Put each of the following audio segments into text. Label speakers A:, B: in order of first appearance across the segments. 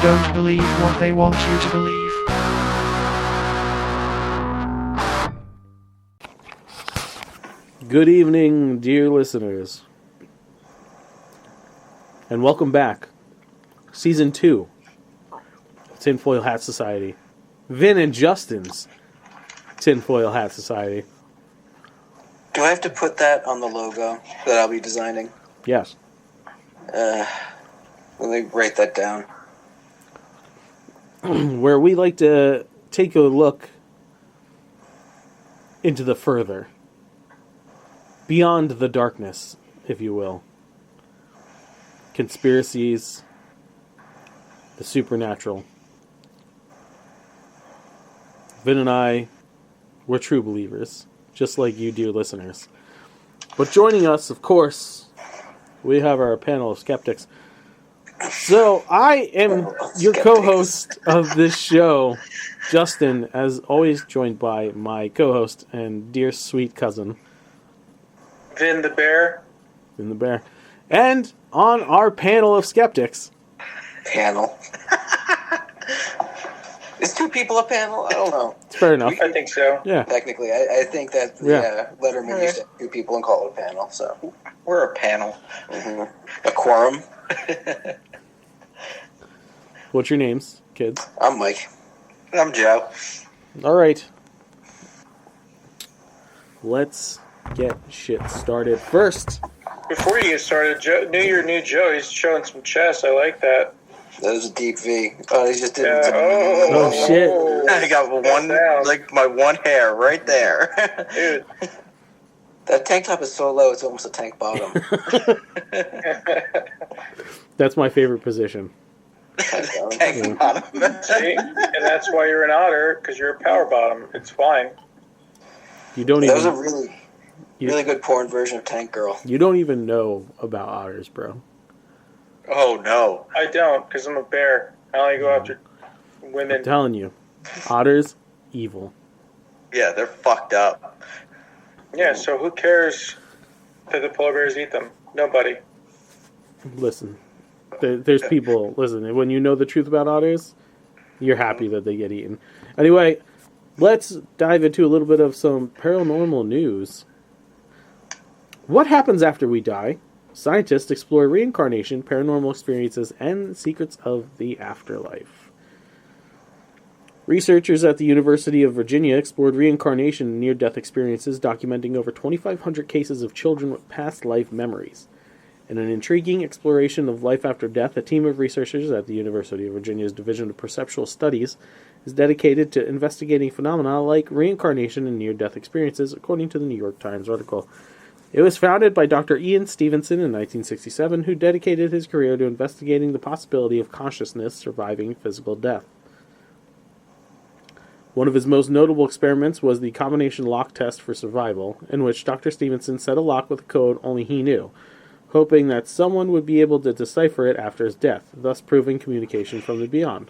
A: Don't believe what they want you to believe.
B: Good evening, dear listeners, and welcome back. Season 2, Tinfoil Hat Society. Vin and Justin's Tinfoil Hat Society.
C: Do I have to put that on the logo that I'll be designing?
B: Yes.
C: Let me write that down.
B: Where we like to take a look into the further. Beyond the darkness, if you will. Conspiracies. The supernatural. Vin and I, we're true believers. Just like you, dear listeners. But joining us, of course, we have our panel of skeptics. So, I am your co-host of this show, Justin, as always joined by my co-host and dear sweet cousin,
D: Vin the Bear.
B: Vin the Bear. And on our panel of skeptics...
C: Panel. Is two people a panel? I don't know.
B: It's fair enough.
D: I think so.
B: Yeah.
C: Technically, I think that Letterman used to have two people and call it a panel, so...
D: We're a panel.
C: Mm-hmm. A quorum.
B: What's your names, kids?
C: I'm Mike.
D: I'm Joe.
B: All right. Let's get shit started. First,
D: Before you get started, Joe, new Joe, he's showing some chest. I like that.
C: That was a deep V. Oh, he just did it.
B: Oh, shit.
C: I got my one hair right there.
D: Dude.
C: That tank top is so low, it's almost a tank bottom.
B: that's my favorite position.
C: Tank bottom.
D: See? And that's why you're an otter, because you're a power bottom. It's fine.
B: You don't
C: That
B: even...
C: was a really good porn version of Tank Girl.
B: You don't even know about otters, bro.
C: Oh, no.
D: I don't, because I'm a bear. I only go after women.
B: I'm telling you. Otters, evil.
C: Yeah, they're fucked up.
D: Yeah, so who cares that the polar bears eat them? Nobody.
B: Listen. There's people... Listen, when you know the truth about otters, you're happy that they get eaten. Anyway, let's dive into a little bit of some paranormal news. What happens after we die? Scientists explore reincarnation, paranormal experiences, and secrets of the afterlife. Researchers at the University of Virginia explored reincarnation and near-death experiences, documenting over 2,500 cases of children with past life memories. In an intriguing exploration of life after death, a team of researchers at the University of Virginia's Division of Perceptual Studies is dedicated to investigating phenomena like reincarnation and near-death experiences, according to the New York Times article. It was founded by Dr. Ian Stevenson in 1967, who dedicated his career to investigating the possibility of consciousness surviving physical death. One of his most notable experiments was the combination lock test for survival, in which Dr. Stevenson set a lock with a code only he knew, hoping that someone would be able to decipher it after his death, thus proving communication from the beyond.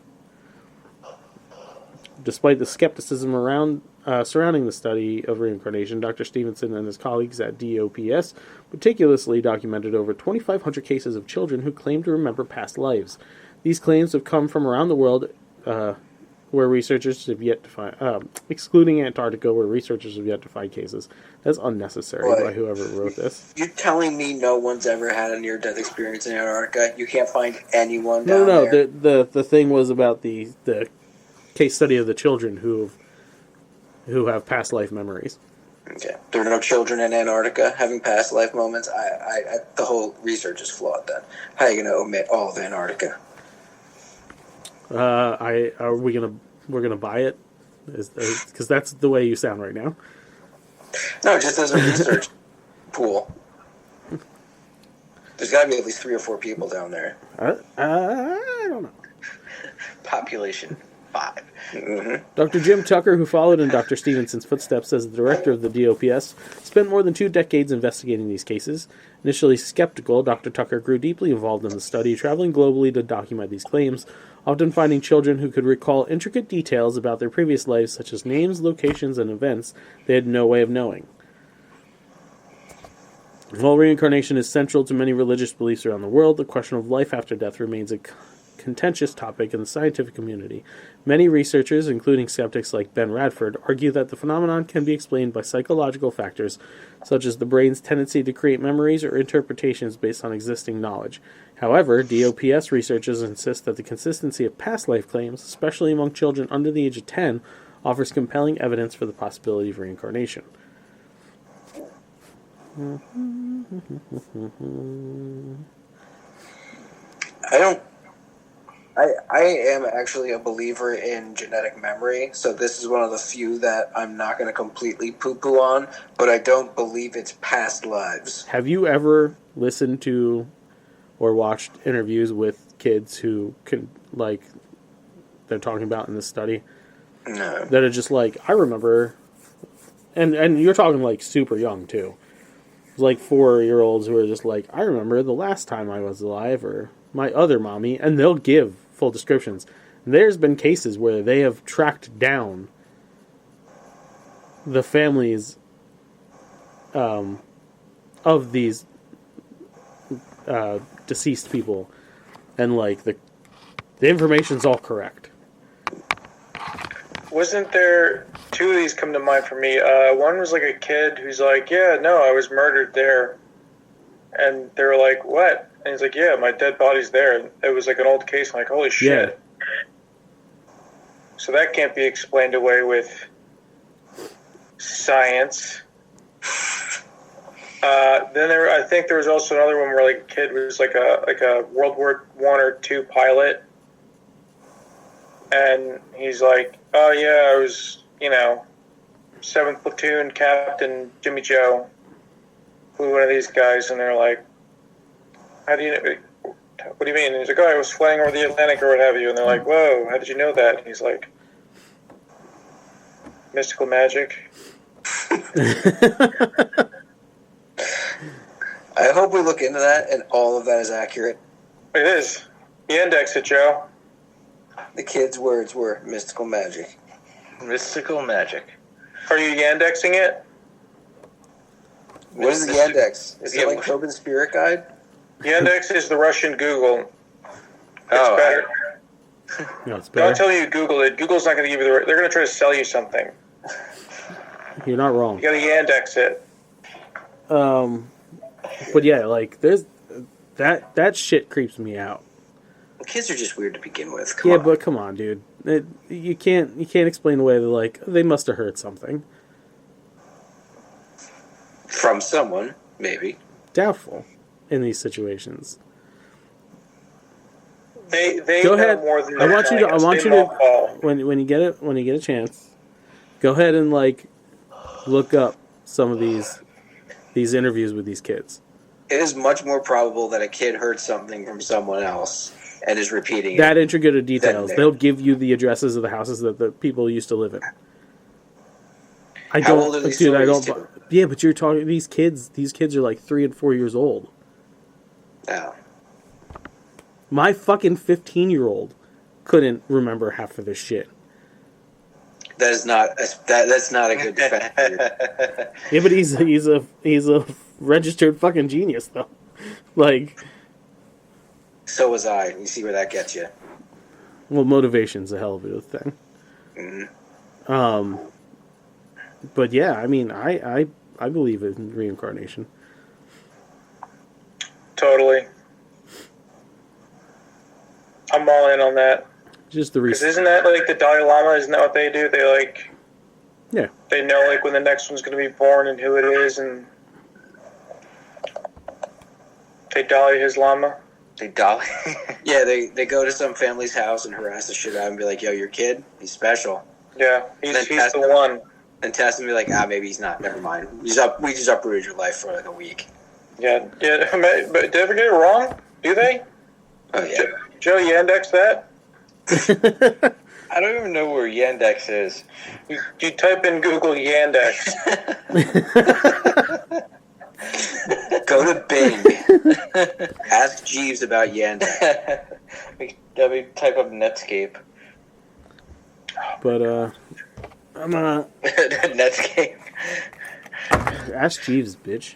B: Despite the skepticism surrounding the study of reincarnation, Dr. Stevenson and his colleagues at DOPS meticulously documented over 2,500 cases of children who claimed to remember past lives. These claims have come from around the world, where researchers have yet to find, excluding Antarctica, where researchers have yet to find cases. That's unnecessary by whoever wrote this.
C: You're telling me no one's ever had a near-death experience in Antarctica? You can't find anyone down there?
B: No. The thing was about the case study of the children who have past life memories.
C: Okay. There are no children in Antarctica having past life moments. The whole research is flawed then. How are you going to omit all of Antarctica?
B: We're gonna buy it? Because that's the way you sound right now.
C: No, just as a research pool. There's got to be at least 3 or 4 people down there.
B: I don't know.
C: Population 5. Mm-hmm.
B: Dr. Jim Tucker, who followed in Dr. Stevenson's footsteps as the director of the DOPS, spent more than 2 decades investigating these cases. Initially skeptical, Dr. Tucker grew deeply involved in the study, traveling globally to document these claims, often finding children who could recall intricate details about their previous lives, such as names, locations, and events they had no way of knowing. While reincarnation is central to many religious beliefs around the world, the question of life after death remains a contentious topic in the scientific community. Many researchers, including skeptics like Ben Radford, argue that the phenomenon can be explained by psychological factors, such as the brain's tendency to create memories or interpretations based on existing knowledge. However, DOPS researchers insist that the consistency of past life claims, especially among children under the age of 10, offers compelling evidence for the possibility of reincarnation.
C: I am actually a believer in genetic memory, so this is one of the few that I'm not going to completely poo-poo on, but I don't believe it's past lives.
B: Have you ever listened to or watched interviews with kids who can, like, they're talking about in this study?
C: No.
B: That are just like, I remember, and you're talking like super young too. Like 4-year-olds who are just like, I remember the last time I was alive, or my other mommy, and they'll give full descriptions. There's been cases where they have tracked down the families of these deceased people, and like the information's all correct.
D: Wasn't there two of these come to mind for me? One was like a kid who's like, yeah, no, I was murdered there. And they were like, what? And he's like, yeah, my dead body's there. And it was like an old case. I'm like, holy shit. Yeah. So that can't be explained away with science. Then I think there was also another one where like a kid was like a World War I or II pilot. And he's like, oh yeah, I was, 7th Platoon Captain Jimmy Joe. Flew one of these guys, and they're like, how do you know? What do you mean? And he's like, oh, I was flying over the Atlantic or what have you. And they're like, whoa, how did you know that? And he's like, mystical magic.
C: I hope we look into that and all of that is accurate.
D: It is. You index it, Joe.
C: The kid's words were mystical magic.
E: Mystical magic.
D: Are you Yandexing it?
C: What is the Yandex? Is it like Tobin's Spirit Guide?
D: Yandex is the Russian Google. It's better.
B: No, it's better.
D: Don't tell you Google it. Google's not going to give you the... They're going to try to sell you something.
B: You're not wrong.
D: You got to Yandex it.
B: But yeah, like, there's... That shit creeps me out.
C: Kids are just weird to begin with.
B: Come on. But come on, dude. You can't explain away that, like, they must have heard something.
C: From someone, maybe.
B: Doubtful in these situations.
D: They
B: go
D: know
B: ahead.
D: more than
B: I want you to when you get a chance, go ahead and like look up some of these interviews with these kids.
C: It is much more probable that a kid heard something from someone else and is repeating
B: that
C: it.
B: Intricate of details. They'll give you the addresses of the houses that the people used to live in.
C: How old are these stories too?
B: Yeah, but you're talking these kids are like 3 and 4 years old.
C: Oh.
B: My fucking 15-year-old couldn't remember half of this shit.
C: That's not a good defense.
B: Yeah, but he's a registered fucking genius though. Like,
C: so was I. You see where that gets you.
B: Well, motivation's a hell of a thing.
C: Mm-hmm.
B: But yeah, I mean, I believe in reincarnation.
D: Totally. I'm all in on that.
B: Just the
D: Because isn't that like the Dalai Lama? Isn't that what they do? They like...
B: Yeah.
D: They know like when the next one's going to be born and who it is, and... They dolly his llama.
E: They dolly?
C: Yeah, they go to some family's house and harass the shit out and be like, yo, your kid, he's special.
D: Yeah, he's the one.
C: And test him and be like, maybe he's not, never mind. We just uprooted your life for like a week.
D: Yeah, but did I ever get it wrong? Do they?
C: Oh, yeah.
D: Joe, you index that?
E: I don't even know where Yandex is.
D: You type in Google Yandex.
C: Go to Bing. Ask Jeeves about Yandex.
E: We type up Netscape.
B: But I'm
E: Netscape.
B: Ask Jeeves, bitch.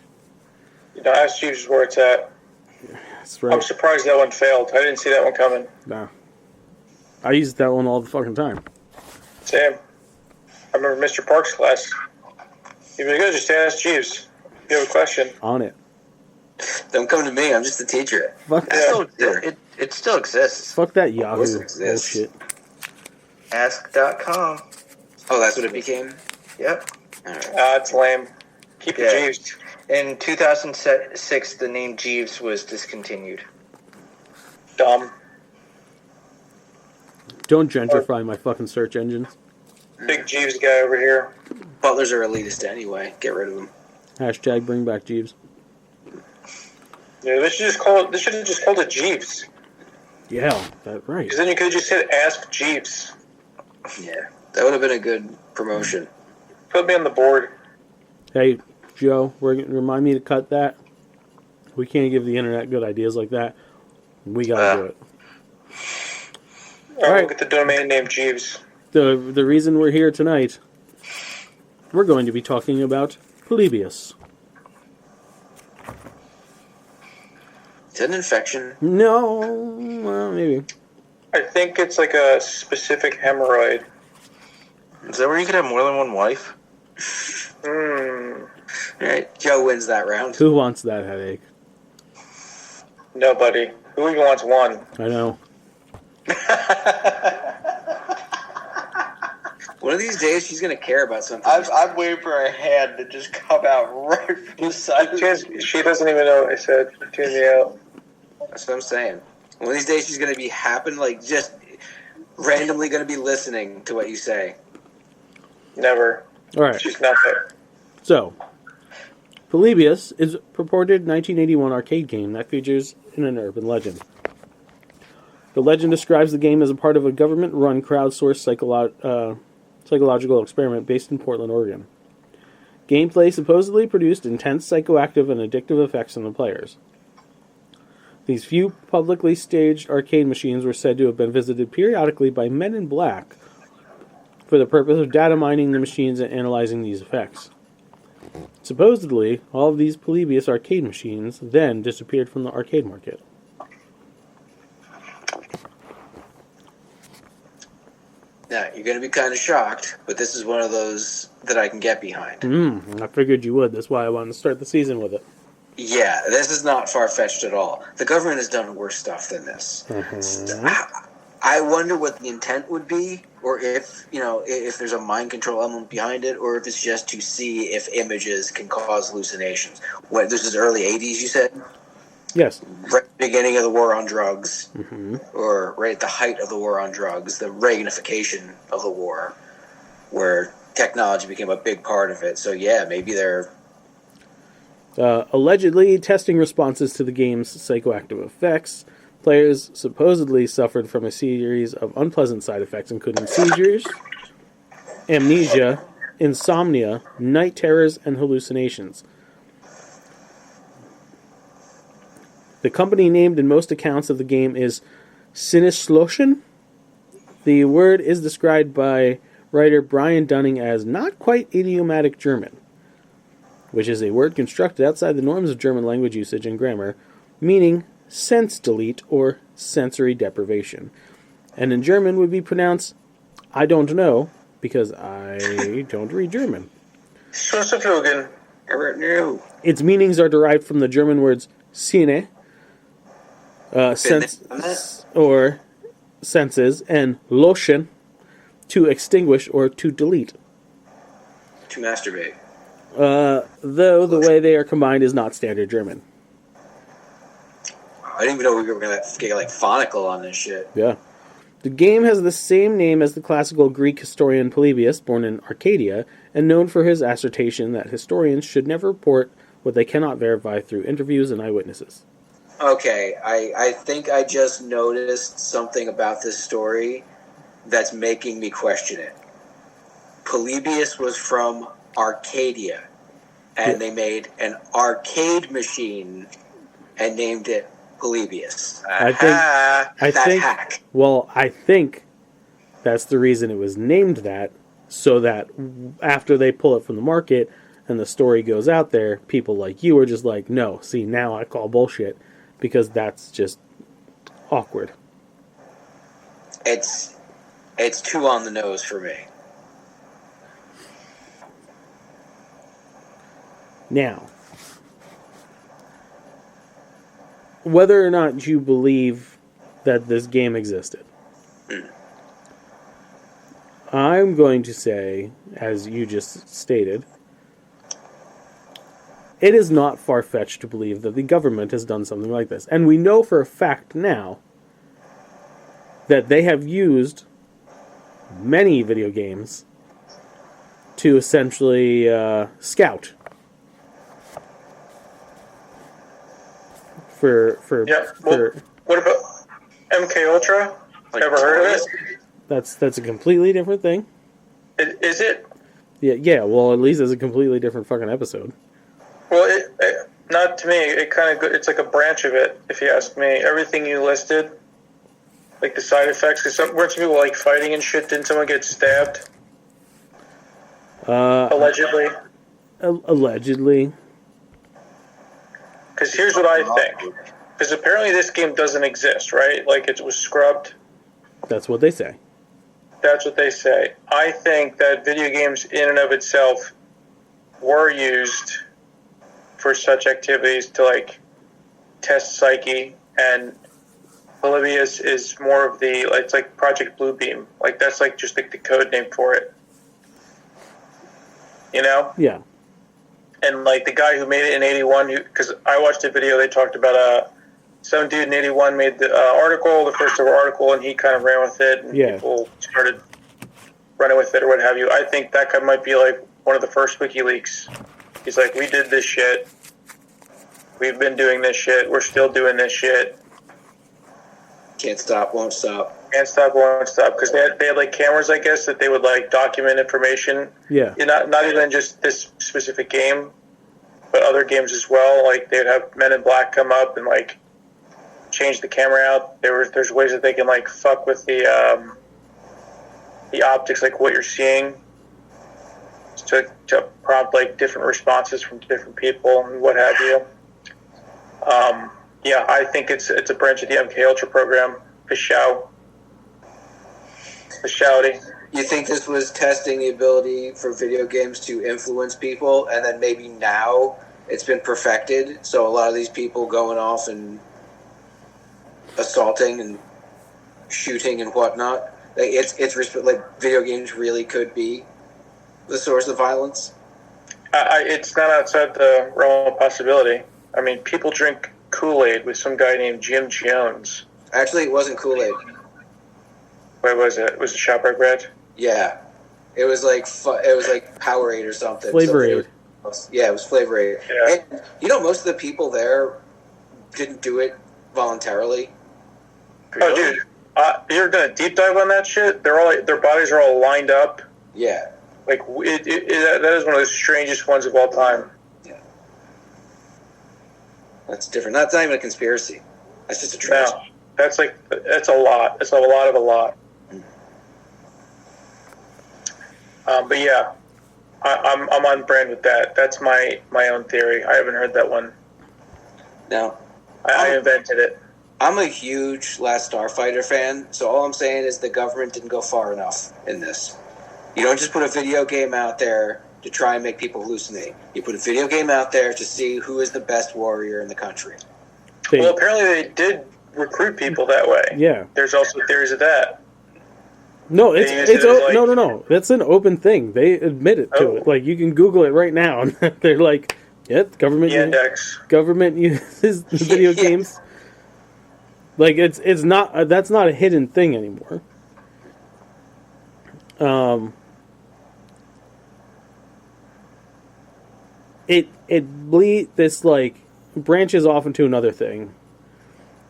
D: Ask Jeeves where it's at.
B: That's right.
D: I'm surprised that one failed. I didn't see that one coming.
B: Nah. I use that one all the fucking time.
D: Same. I remember Mr. Park's class. If you go, just ask Jeeves. If you have a question.
B: On it.
C: Don't come to me. I'm just a teacher.
B: Fuck,
E: It still exists.
B: fuck that
C: course
B: Yahoo
C: it exists.
B: bullshit.
E: Ask.com.
C: Oh, that's what it became?
E: Yep.
C: All right.
D: It's lame. Keep your
E: Yeah.
D: Jeeves.
E: In 2006, the name Jeeves was discontinued.
D: Dumb.
B: Don't gentrify my fucking search engines.
D: Big Jeeves guy over here.
C: Butlers are elitist anyway. Get rid of them.
B: Hashtag bring back Jeeves.
D: Yeah, they should just call it. They should have just called it Jeeves.
B: Yeah, that's right.
D: Because then you could have just said Ask Jeeves.
C: Yeah. That would have been a good promotion.
D: Put me on the board.
B: Hey, Joe, remind me to cut that. We can't give the internet good ideas like that. We gotta do it.
D: All right,
B: right.
D: we'll get the domain name Jeeves.
B: The reason we're here tonight, we're going to be talking about Polybius.
C: Is that an infection?
B: No, well, maybe.
D: I think it's like a specific hemorrhoid.
E: Is that where you could have more than one wife?
C: All right. Joe wins that round.
B: Who wants that headache?
D: Nobody. Who even wants one?
B: I know.
C: One of these days, she's going to care about something.
E: I'm waiting for her hand to just come out right from the side of
D: She doesn't even know what I said. Tune me out.
C: That's what I'm saying. One of these days, she's going to be just randomly going to be listening to what you say.
D: Never.
B: All right.
D: She's not there.
B: So, Polybius is a purported 1981 arcade game that features in an urban legend. The legend describes the game as a part of a government-run crowdsourced psychological experiment based in Portland, Oregon. Gameplay supposedly produced intense psychoactive and addictive effects on the players. These few publicly staged arcade machines were said to have been visited periodically by men in black for the purpose of data mining the machines and analyzing these effects. Supposedly, all of these Polybius arcade machines then disappeared from the arcade market.
C: Now, you're going to be kind of shocked, but this is one of those that I can get behind.
B: I figured you would. That's why I wanted to start the season with it.
C: Yeah, this is not far-fetched at all. The government has done worse stuff than this. I wonder what the intent would be, or if there's a mind control element behind it, or if it's just to see if images can cause hallucinations. This is early 80s, you said?
B: Yes.
C: Right at the beginning of the war on drugs, or right at the height of the war on drugs, the Reaganification of the war, where technology became a big part of it. So yeah, maybe they're...
B: Allegedly testing responses to the game's psychoactive effects. Players supposedly suffered from a series of unpleasant side effects, including seizures, amnesia, insomnia, night terrors, and hallucinations. The company named in most accounts of the game is Sinneslotion. The word is described by writer Brian Dunning as not quite idiomatic German, which is a word constructed outside the norms of German language usage and grammar, meaning sense delete or sensory deprivation. And in German would be pronounced, I don't know, because I don't read German.
D: Schusseflogen.
C: Ever knew.
B: Its meanings are derived from the German words Sinne, sense or senses, and Loschen, to extinguish or to delete.
C: To masturbate.
B: Though the way they are combined is not standard German.
C: I didn't even know we were going to get phonical on this shit.
B: Yeah. The game has the same name as the classical Greek historian Polybius, born in Arcadia, and known for his assertion that historians should never report what they cannot verify through interviews and eyewitnesses.
C: Okay, I think I just noticed something about this story that's making me question it. Polybius was from Arcadia, and they made an arcade machine and named it Polybius.
B: I think that's the reason it was named that, so that after they pull it from the market and the story goes out there, people like you are just like, no, see, now I call bullshit, because that's just awkward.
C: It's It's too on the nose for me.
B: Now, whether or not you believe that this game existed, I'm going to say, as you just stated, it is not far-fetched to believe that the government has done something like this. And we know for a fact now that they have used many video games to essentially scout for
D: what about MK Ultra? Ever heard of it?
B: That's a completely different thing.
D: Is it?
B: Yeah. Well, at least it's a completely different fucking episode.
D: Well, not to me. It's like a branch of it, if you ask me. Everything you listed, like the side effects, because weren't some people like fighting and shit? Didn't someone get stabbed? Allegedly.
B: Allegedly.
D: Because here's what I think. Because apparently this game doesn't exist, right? Like it was scrubbed.
B: That's what they say.
D: That's what they say. I think that video games in and of itself were used for such activities to like test psyche, and Polybius is more of the, it's like Project Bluebeam. Like that's like just like the code name for it. You know?
B: Yeah.
D: And like the guy who made it in '81, because I watched a video, they talked about some dude in '81 made the article, the first ever article, and he kind of ran with it, and people started running with it or what have you. I think that guy might be like one of the first WikiLeaks. He's like, we did this shit. We've been doing this shit. We're still doing this shit.
C: Can't stop, won't stop.
D: Can't stop, won't stop. Because they had like cameras, I guess, that they would like document information.
B: Yeah.
D: Not even just this specific game, but other games as well. Like they'd have Men in Black come up and like change the camera out. There's ways that they can like fuck with the optics, like what you're seeing, to prompt like different responses from different people and what have you. Yeah, I think it's a branch of the MK Ultra program. Speciality.
C: You think this was testing the ability for video games to influence people, and then maybe now it's been perfected, so a lot of these people going off and assaulting and shooting and whatnot, like it's like video games really could be the source of violence?
D: It's not outside the realm of possibility. I mean, people drink Kool-Aid with some guy named Jim Jones.
C: Actually, it wasn't Kool-Aid.
D: What was it? Was it ShopRite bread?
C: Yeah, it was like Powerade or something.
B: Flavor-Aid.
C: Yeah, it was Flavor-Aid.
D: Yeah.
C: And you know, most of the people there didn't do it voluntarily.
D: Oh, dude, you're gonna deep dive on that shit? They're all their bodies are all lined up.
C: Yeah.
D: Like that is one of the strangest ones of all time.
C: Yeah. That's different. That's not even a conspiracy. That's just a tragedy.
D: No, that's a lot. It's a lot of a lot. But yeah, I'm on brand with that. That's my own theory. I haven't heard that one.
C: No.
D: I invented it.
C: I'm a huge Last Starfighter fan, so all I'm saying is the government didn't go far enough in this. You don't just put a video game out there to try and make people hallucinate. You put a video game out there to see who is the best warrior in the country.
D: Well, apparently they did recruit people that way.
B: Yeah.
D: There's also theories of that.
B: No, no. That's an open thing. They admit it to it. Like you can Google it right now, and they're like, "Yeah, government uses the video games." Like it's not that's not a hidden thing anymore. This like branches off into another thing.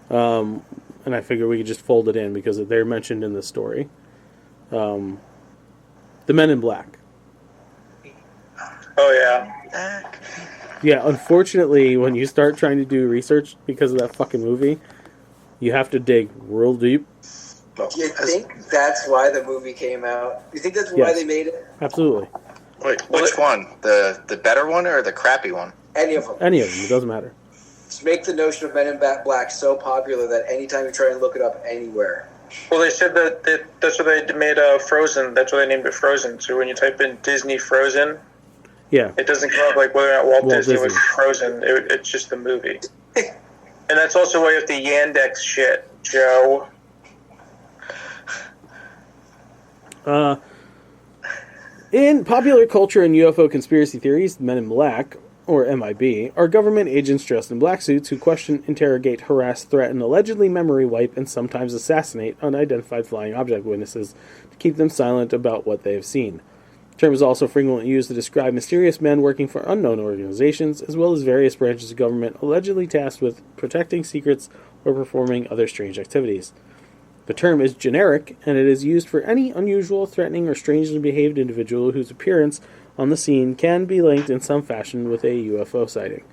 B: And I figure we could just fold it in because they're mentioned in the story. The Men in Black.
D: Oh yeah.
B: Yeah, unfortunately, when you start trying to do research because of that fucking movie, you have to dig real deep.
C: You think that's why the movie came out? You think that's why they made it?
B: Absolutely.
E: Wait, which one? The better one or the crappy one?
C: Any of them.
B: Any of them. It doesn't matter.
C: Just make the notion of Men in Black so popular that anytime you try and look it up anywhere,
D: Well, they said that's what they made Frozen. That's why they named it Frozen. So when you type in Disney Frozen,
B: Yeah.
D: it doesn't come up like whether or not Walt Disney was
B: Disney.
D: Frozen. It's just the movie. And that's also why you have the Yandex shit, Joe.
B: In popular culture and UFO conspiracy theories, Men in Black, or MIB, are government agents dressed in black suits who question, interrogate, harass, threaten, allegedly memory wipe, and sometimes assassinate unidentified flying object witnesses to keep them silent about what they have seen. The term is also frequently used to describe mysterious men working for unknown organizations, as well as various branches of government allegedly tasked with protecting secrets or performing other strange activities. The term is generic, and it is used for any unusual, threatening, or strangely behaved individual whose appearance on the scene can be linked in some fashion with a UFO sighting.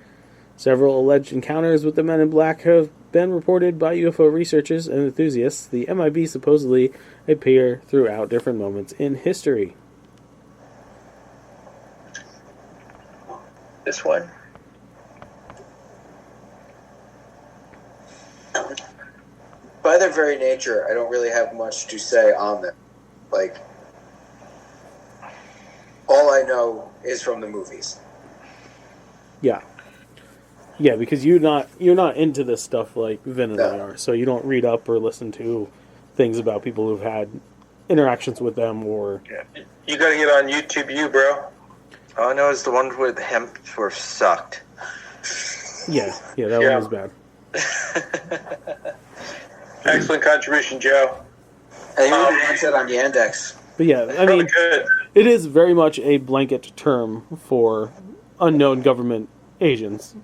B: Several alleged encounters with the Men in Black have been reported by UFO researchers and enthusiasts. The MIB supposedly appear throughout different moments in history.
D: This one.
C: By their very nature, I don't really have much to say on them. Like, all I know is from the movies.
B: Yeah. Yeah, because you're not into this stuff like Vin and I are, so you don't read up or listen to things about people who've had interactions with them or...
D: Yeah. You gotta get on YouTube, bro.
E: All I know is the one where the Hemsworth sucked.
B: Yeah, that one was bad.
D: Excellent contribution, Joe.
C: And you would watch that on Yandex.
B: But yeah, I mean,
D: good.
B: it is very much a blanket term for unknown government agents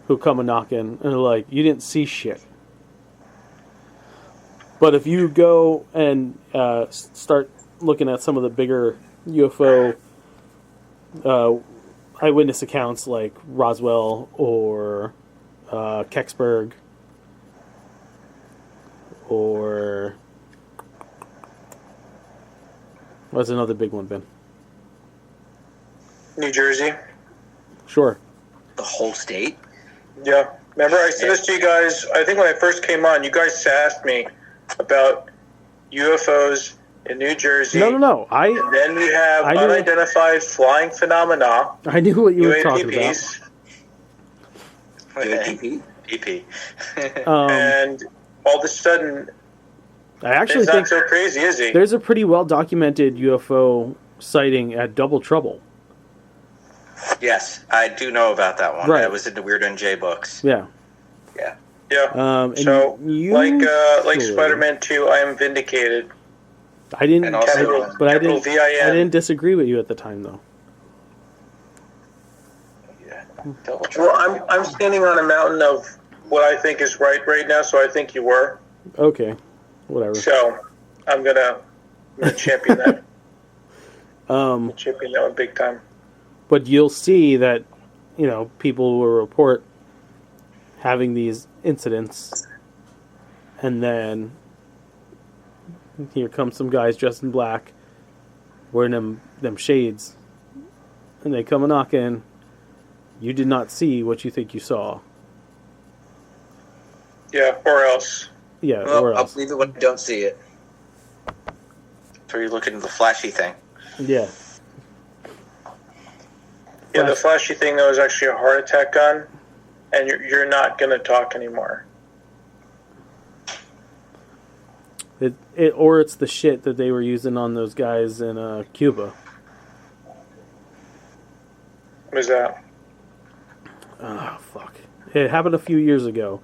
B: who come a knocking and are like, you didn't see shit. But if you go and start looking at some of the bigger UFO eyewitness accounts like Roswell or Kecksburg or... What's another big one, Ben?
D: New Jersey.
B: Sure.
C: The whole state?
D: Yeah. Remember, I said this to you guys, I think when I first came on, you guys asked me about UFOs in New Jersey.
B: No.
D: And then we have unidentified flying phenomena.
B: I knew what you were talking about.
C: UAPs.
E: EP.
D: And all of a sudden,
B: I actually
D: he's
B: think
D: not so crazy, is he?
B: there's a pretty well documented UFO sighting at Double Trouble.
E: Yes, I do know about that one.
B: Right.
E: That was in the Weird NJ books.
B: Yeah.
E: Yeah.
D: Yeah.
B: And
D: So,
B: usually-
D: like Spider-Man 2, I am vindicated.
B: I didn't,
E: And also-
B: but I
D: capital
B: didn't.
D: VIN.
B: I didn't disagree with you at the time, though.
E: Yeah. Double
D: Well, I'm standing on a mountain of what I think is right now, so I think you were.
B: Okay, whatever.
D: So, I'm gonna champion that. Champion that one big time.
B: But you'll see that, people will report having these incidents, and then here come some guys dressed in black, wearing them shades, and they come a knocking. You did not see what you think you saw.
D: Yeah, or else.
B: Yeah,
C: Well,
B: or
C: I'll
B: else.
C: believe it when I don't see it.
E: So you're looking at the flashy thing.
B: Yeah.
D: Yeah, the flashy thing, though, is actually a heart attack gun, and you're not going to talk anymore.
B: Or it's the shit that they were using on those guys in Cuba.
D: What is that?
B: Oh, fuck. It happened a few years ago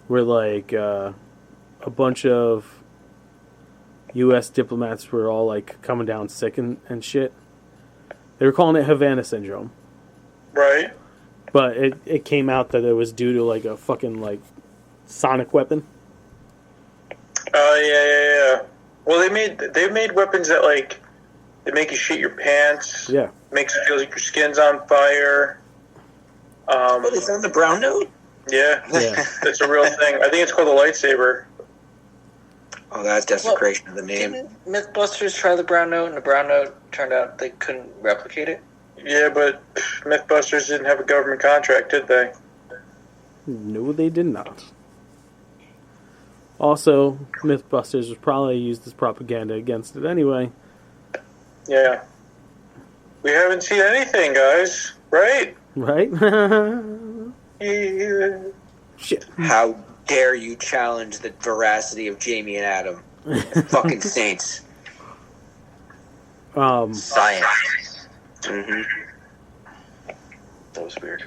B: where, a bunch of U.S. diplomats were all, coming down sick and shit. They were calling it Havana Syndrome.
D: Right?
B: But it came out that it was due to, a fucking, sonic weapon.
D: Oh, yeah. Well, they made weapons that, they make you shit your pants.
B: Yeah.
D: Makes you feel like your skin's on fire.
C: Oh, they found the brown note?
D: Yeah.
B: Yeah.
D: That's a real thing. I think it's called a lightsaber.
C: Oh, that's desecration of the name.
E: Didn't Mythbusters try the brown note, and the brown note turned out they couldn't replicate it?
D: Yeah, but Mythbusters didn't have a government contract, did they?
B: No, they did not. Also, Mythbusters was probably used as propaganda against it anyway.
D: Yeah. We haven't seen anything, guys. Right?
B: Right?
D: Yeah.
B: Shit.
C: How dare you challenge the veracity of Jamie and Adam? Fucking saints.
E: Science.
C: Mm-hmm.
E: That was weird.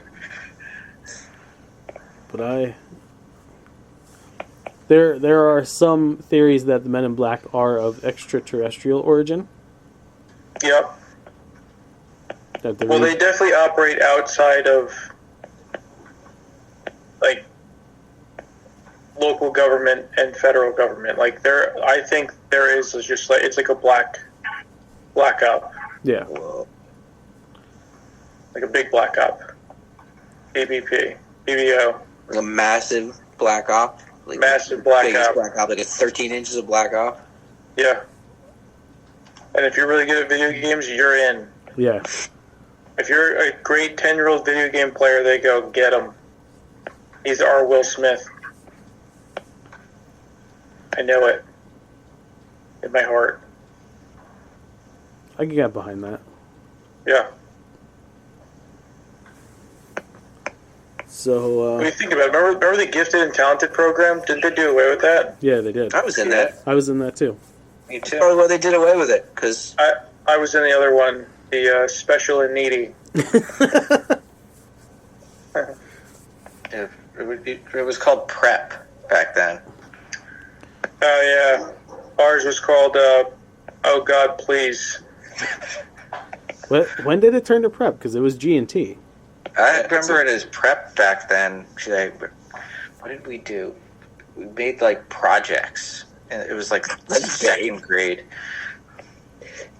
B: But there are some theories that the Men in Black are of extraterrestrial origin.
D: Yep.
B: That the
D: Well, they definitely operate outside of, like, local government and federal government. Like, I think there is just like, it's like a black op.
B: yeah.
C: Whoa.
D: Like a big black op. BBP. BBO.
C: Like a massive black op. Like
D: Massive black
C: biggest
D: op.
C: black op. Like a 13 inches of black op.
D: Yeah. And if you're really good at video games, you're in.
B: Yeah.
D: If you're a great 10-year-old video game player, they go, get him. He's our Will Smith. I know it. In my heart.
B: I can get behind that.
D: Yeah.
B: So,
D: What do you think about it? Remember the Gifted and Talented program? Didn't they do away with that?
B: yeah, they did.
C: I was in that.
B: I was in that too.
E: Me too.
C: Probably why they did away with it. Because
D: I was in the other one, the Special and Needy.
E: It was called PrEP back then.
D: Oh, yeah. Ours was called, Oh God, Please.
B: When did it turn to prep? Because it was G&T.
E: I remember it as PrEP back then. What did we do? We made, like, projects. And it was, like, second grade.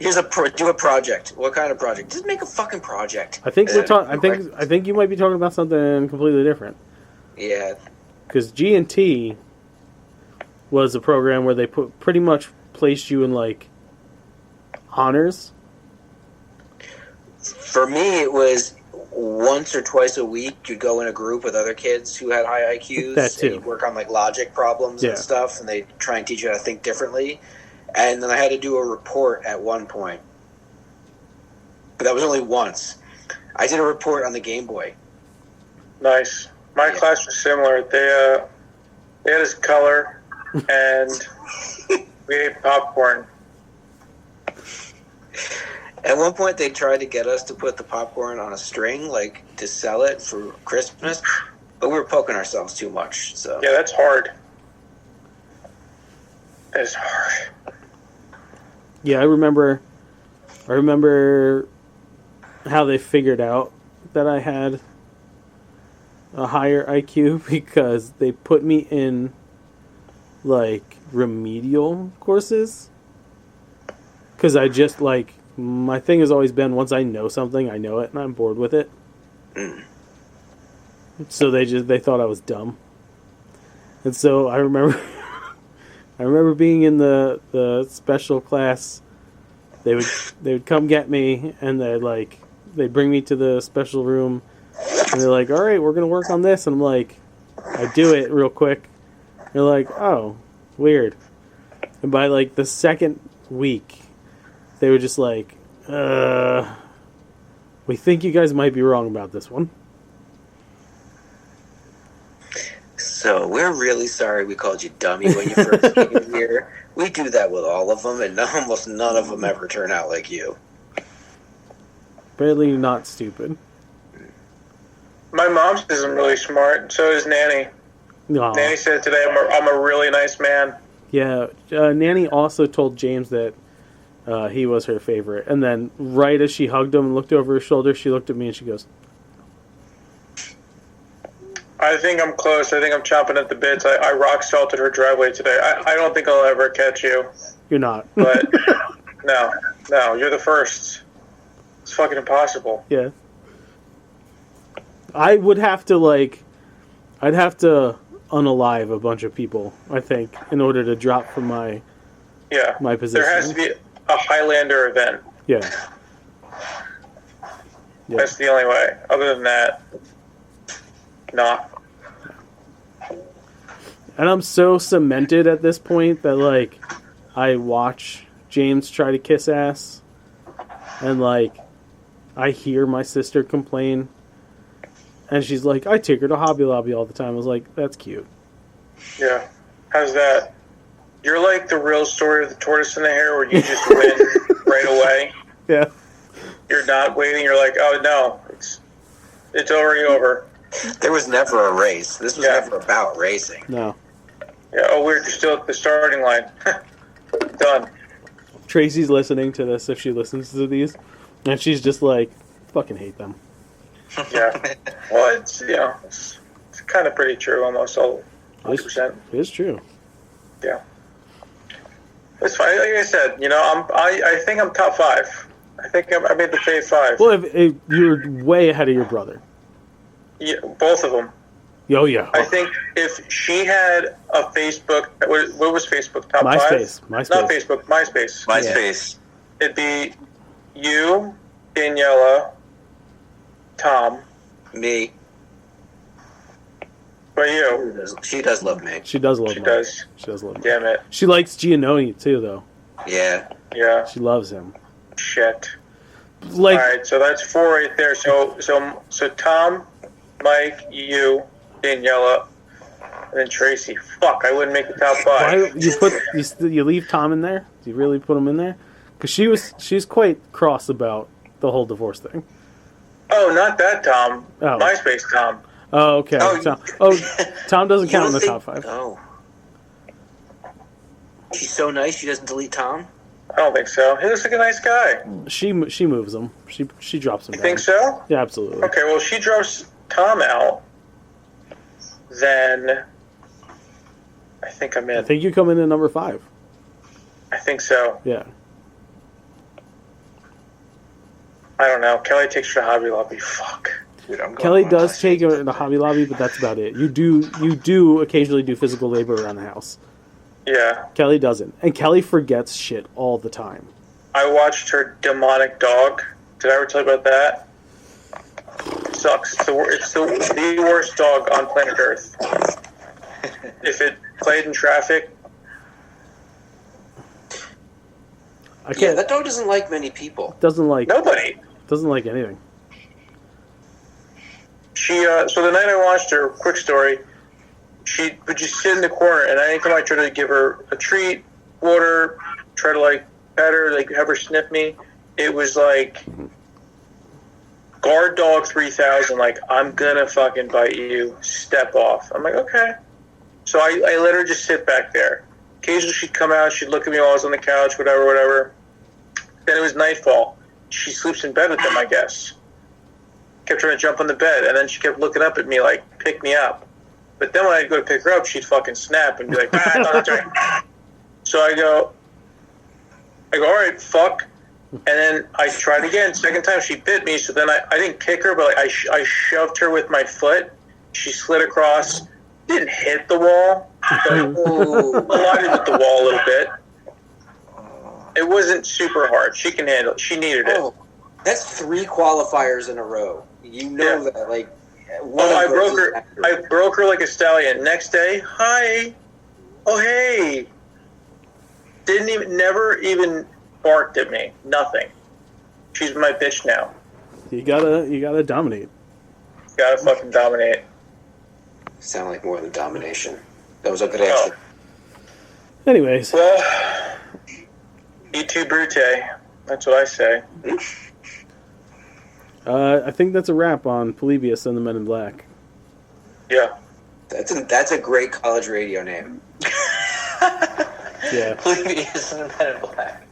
C: here's do a project. What kind of project? Just make a fucking project.
B: I think we're talking. I think you might be talking about something completely different.
C: Yeah.
B: Because G&T was a program where they pretty much placed you in like honors.
C: For me, it was once or twice a week you'd go in a group with other kids who had high IQs.
B: That too.
C: And you'd work on like logic problems
B: Yeah.
C: and stuff, and they try and teach you how to think differently. And then I had to do a report at one point, but that was only once. I did a report on the Game Boy.
D: Nice. My
C: Yeah.
D: class was similar. They had us color, and we ate popcorn.
C: At one point, they tried to get us to put the popcorn on a string, like to sell it for Christmas, but we were poking ourselves too much. So
D: Yeah, that's hard. It's hard.
B: Yeah, I remember how they figured out that I had a higher IQ because they put me in like remedial courses. Because I just like, my thing has always been once I know something, I know it and I'm bored with it. So they thought I was dumb. And so I remember being in the special class. They would come get me and they'd bring me to the special room and they're like, all right, we're gonna work on this, and I'm like, I do it real quick. They're like, oh, weird. And by like the second week, they were just like, we think you guys might be wrong about this one.
C: So we're really sorry we called you dummy when you first came here. We do that with all of them, and almost none of them ever turn out like you.
B: Barely not stupid.
D: My mom says I'm really smart. So is Nanny.
B: Aw.
D: Nanny said today I'm a really nice man.
B: Yeah, Nanny also told James that he was her favorite. And then right as she hugged him and looked over her shoulder, she looked at me and she goes,
D: I think I'm close. I think I'm chomping at the bits. I rock salted her driveway today. I don't think I'll ever catch you.
B: you're not.
D: But no, you're the first. It's fucking impossible.
B: Yeah. I would have to I'd have to unalive a bunch of people, I think, in order to drop from my position.
D: There has to be a Highlander event.
B: Yeah.
D: That's the only way. Other than that, nah.
B: And I'm so cemented at this point that, like, I watch James try to kiss ass. And, like, I hear my sister complain. And she's like, I take her to Hobby Lobby all the time. I was like, that's cute.
D: Yeah. How's that? You're like the real story of the tortoise and the hare where you just win right away.
B: Yeah.
D: You're not waiting. You're like, oh, no. It's already over.
C: There was never a race. This was never about racing.
B: No.
D: Yeah, oh, weird. You're still at the starting line. Done.
B: Tracy's listening to this if she listens to these. And she's just like, fucking hate them.
D: Yeah. Well, it's, you know, it's kind of pretty true, almost all 100%.
B: It is true.
D: Yeah. It's fine. Like I said, you know, I think I'm top 5. I think I made the Fave 5.
B: Well, if you're way ahead of your brother.
D: Yeah, both of them.
B: Oh, yeah.
D: I think if she had a Facebook, what was Facebook? Top
B: MySpace.
D: 5?
B: MySpace.
D: Not Facebook, MySpace.
E: MySpace.
D: It'd be you, Daniela, Tom.
C: Me.
D: But you.
C: She does love me.
B: She does love
D: She
B: him.
D: does.
B: She does love him.
D: Damn it.
B: She likes Giannoni, too, though.
C: Yeah.
D: Yeah.
B: She loves him.
D: Shit.
B: Like,
D: All right, so that's 4 right there. So Tom, Mike, you, Daniela, and then Tracy. Fuck, I wouldn't make the top 5.
B: why you leave Tom in there? Do you really put him in there? Because she's quite cross about the whole divorce thing.
D: Oh, not that Tom.
B: Oh.
D: MySpace Tom.
B: Oh, okay. Tom doesn't count in the top 5.
C: Oh. She's so nice, she doesn't delete Tom?
D: I don't think so. He looks like a nice guy.
B: She moves him. She drops him.
D: You
B: down.
D: think so?
B: Yeah, absolutely.
D: Okay, well, she drops Tom out. Then I think I'm in.
B: I think you come in at number 5.
D: I think so.
B: Yeah.
D: I don't know. Kelly takes her to Hobby Lobby. Fuck.
E: Dude, I'm going
B: Kelly
E: on
B: does
E: MySpace.
B: take her to Hobby Lobby, but that's about it. You do occasionally do physical labor around the house.
D: Yeah.
B: Kelly doesn't, and Kelly forgets shit all the time.
D: I watched her demonic dog. Did I ever tell you about that? It sucks. It's the worst dog on planet Earth. If it played in traffic,
B: I
C: Yeah,
B: can't.
C: that dog doesn't like many people.
B: Doesn't like
D: nobody.
B: anything.
D: She so the night I watched her, quick story, she would just sit in the corner, and anytime I tried to give her a treat, water, try to like pet her, like have her sniff me, it was like guard dog 3000, like I'm gonna fucking bite you, step off. I'm like, okay. So I let her just sit back there. Occasionally she'd come out, she'd look at me while I was on the couch, whatever. Then it was nightfall. She sleeps in bed with them, I guess. Kept trying to jump on the bed, and then she kept looking up at me like, pick me up. But then when I'd go to pick her up, she'd fucking snap and be like, no, that's right. So I go, all right, fuck. And then I tried again. Second time she bit me, so then I didn't kick her, but like I shoved her with my foot. She slid across, didn't hit the wall, but collided with the wall a little bit. It wasn't super hard. She can handle it. She needed it.
C: Oh, that's 3 qualifiers in a row. You know that, like, one
D: Oh,
C: of those is accurate.
D: I broke her like a stallion. Next day, hi. Oh, hey. Never even barked at me. Nothing. She's my bitch now.
B: You gotta dominate.
D: Gotta fucking dominate.
C: Sound like more than domination. That was a good answer.
B: Anyways,
D: Well, E tu brute. That's what I say.
B: I think that's a wrap on Polybius and the Men in Black.
D: Yeah.
C: That's a great college radio name.
B: Yeah,
E: Polybius and the Men in Black.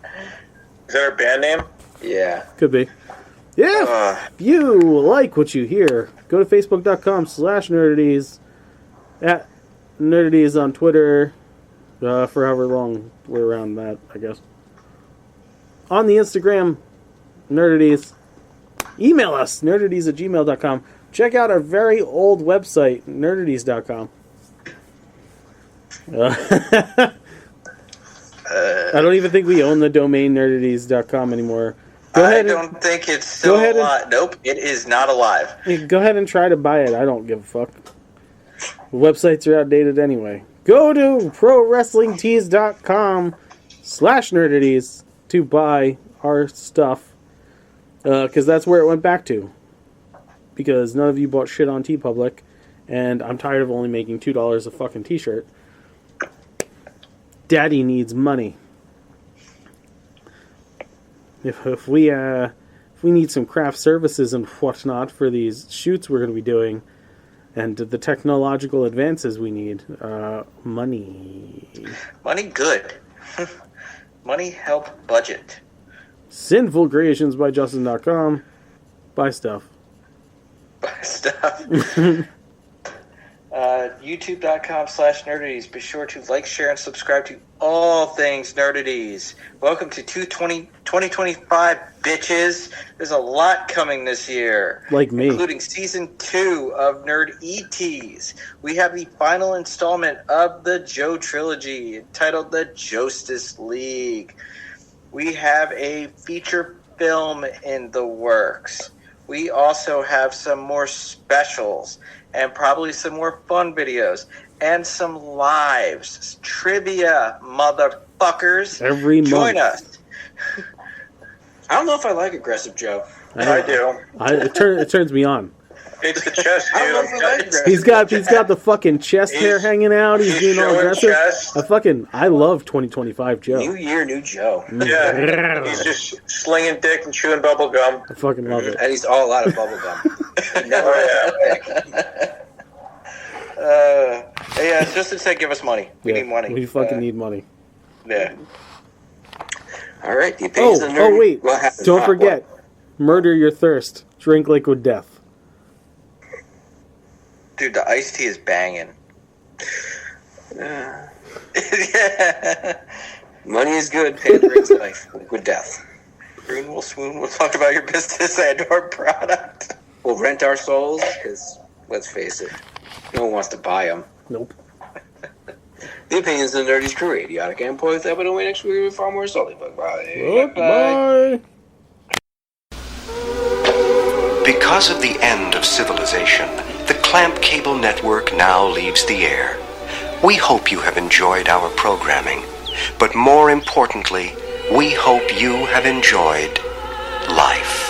D: Is that our band name?
C: Yeah.
B: could be. Yeah, if you like what you hear, go to facebook.com/nerdities, at nerdities on Twitter, for however long we're around that, I guess. On the Instagram, nerdities. Email us, nerdities@gmail.com. Check out our very old website, nerdities.com. I don't even think we own the domain nerdities.com anymore.
E: I don't think it's still
B: go ahead and-
E: alive. Nope, it is not alive.
B: Go ahead and try to buy it. I don't give a fuck. The websites are outdated anyway. Go to prowrestlingtees.com/nerdities to buy our stuff. Because that's where it went back to. Because none of you bought shit on TeePublic. And I'm tired of only making $2 a fucking t-shirt. Daddy needs money. If we need some craft services and whatnot for these shoots we're going to be doing, and the technological advances we need, money.
E: Money good. Money help budget.
B: Sinful Creations by Justin.com. Buy stuff.
E: Buy stuff. YouTube.com/nerdities. Be sure to like, share, and subscribe to all things nerdities. Welcome to 2025, bitches. There's a lot coming this year.
B: Like me.
E: Including Season 2 of Nerd ETs. We have the final installment of the Joe Trilogy, entitled The Justice League. We have a feature film in the works. We also have some more specials and probably some more fun videos and some lives. Trivia, motherfuckers.
B: Every month.
E: Join us.
C: I don't know if I like Aggressive Joe.
D: I do.
B: It turns me on.
D: It's the chest,
C: I don't know if I like
D: dude.
C: Aggressive
B: He's got the fucking chest hair hanging out. He's being all
D: showing
B: aggressive.
D: chest.
B: I love 2025 Joe.
C: New year, new Joe.
D: Yeah, he's just slinging dick and chewing bubble gum.
B: I fucking love it.
C: And he's all out of bubblegum. Never
E: Yeah, Justin said give us money. We need money.
B: We fucking need money.
E: Yeah.
C: All right, the opinions of the nerd.
B: Wait.
C: What happened?
B: Don't forget. Murder your thirst. Drink liquid death.
E: Dude, the iced tea is banging.
C: Yeah. Money is good. Pay brings life. Liquid death.
E: Rune will swoon. We'll talk about your business and our product.
C: We'll rent our souls because, let's face it, no one wants to buy them.
B: Nope.
C: The opinions of the Nerdies Crew, idiotic and points that, but away next week with far more salty. Bye.
B: Bye.
F: Because of the end of civilization, the Clamp Cable Network now leaves the air. We hope you have enjoyed our programming, but more importantly, we hope you have enjoyed life.